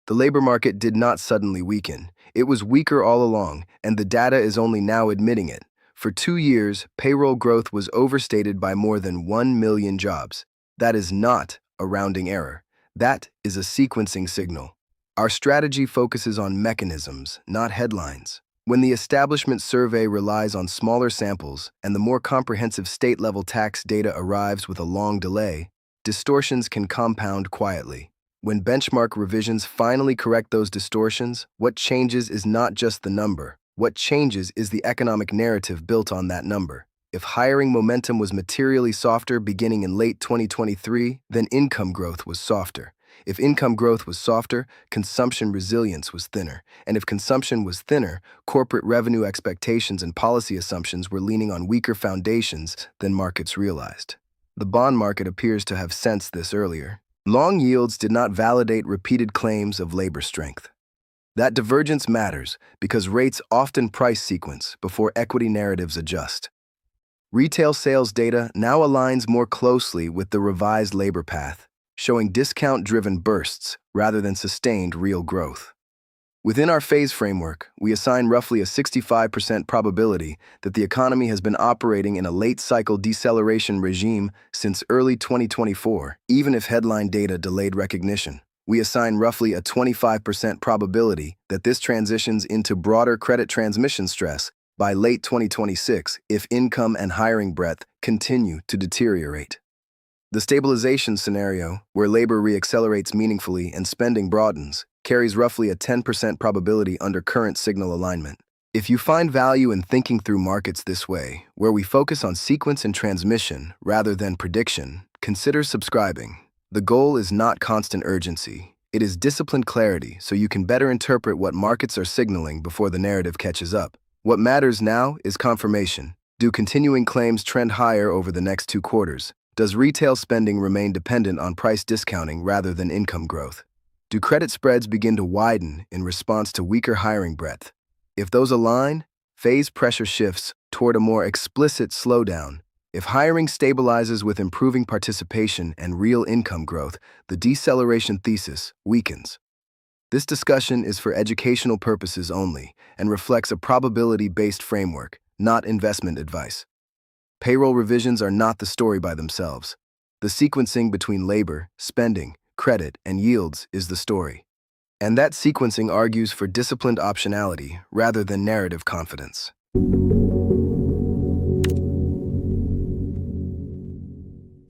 The labor market did not suddenly weaken. It was weaker all along, and the data is only now admitting it. For 2 years, payroll growth was overstated by more than 1 million jobs. That is not a rounding error. That is a sequencing signal. Our strategy focuses on mechanisms, not headlines. When the establishment survey relies on smaller samples and the more comprehensive state-level tax data arrives with a long delay, distortions can compound quietly. When benchmark revisions finally correct those distortions, what changes is not just the number. What changes is the economic narrative built on that number. If hiring momentum was materially softer beginning in late 2023, then income growth was softer. If income growth was softer, consumption resilience was thinner. And if consumption was thinner, corporate revenue expectations and policy assumptions were leaning on weaker foundations than markets realized. The bond market appears to have sensed this earlier. Long yields did not validate repeated claims of labor strength. That divergence matters because rates often price sequence before equity narratives adjust. Retail sales data now aligns more closely with the revised labor path, showing discount-driven bursts rather than sustained real growth. Within our phase framework, we assign roughly a 65% probability that the economy has been operating in a late-cycle deceleration regime since early 2024, even if headline data delayed recognition. We assign roughly a 25% probability that this transitions into broader credit transmission stress by late 2026 if income and hiring breadth continue to deteriorate. The stabilization scenario, where labor reaccelerates meaningfully and spending broadens, carries roughly a 10% probability under current signal alignment. If you find value in thinking through markets this way, where we focus on sequence and transmission rather than prediction, consider subscribing. The goal is not constant urgency. It is disciplined clarity so you can better interpret what markets are signaling before the narrative catches up. What matters now is confirmation. Do continuing claims trend higher over the next 2 quarters? Does retail spending remain dependent on price discounting rather than income growth? Do credit spreads begin to widen in response to weaker hiring breadth? If those align, phase pressure shifts toward a more explicit slowdown. If hiring stabilizes with improving participation and real income growth, the deceleration thesis weakens. This discussion is for educational purposes only and reflects a probability-based framework, not investment advice. Payroll revisions are not the story by themselves. The sequencing between labor, spending, credit, and yields is the story. And that sequencing argues for disciplined optionality rather than narrative confidence.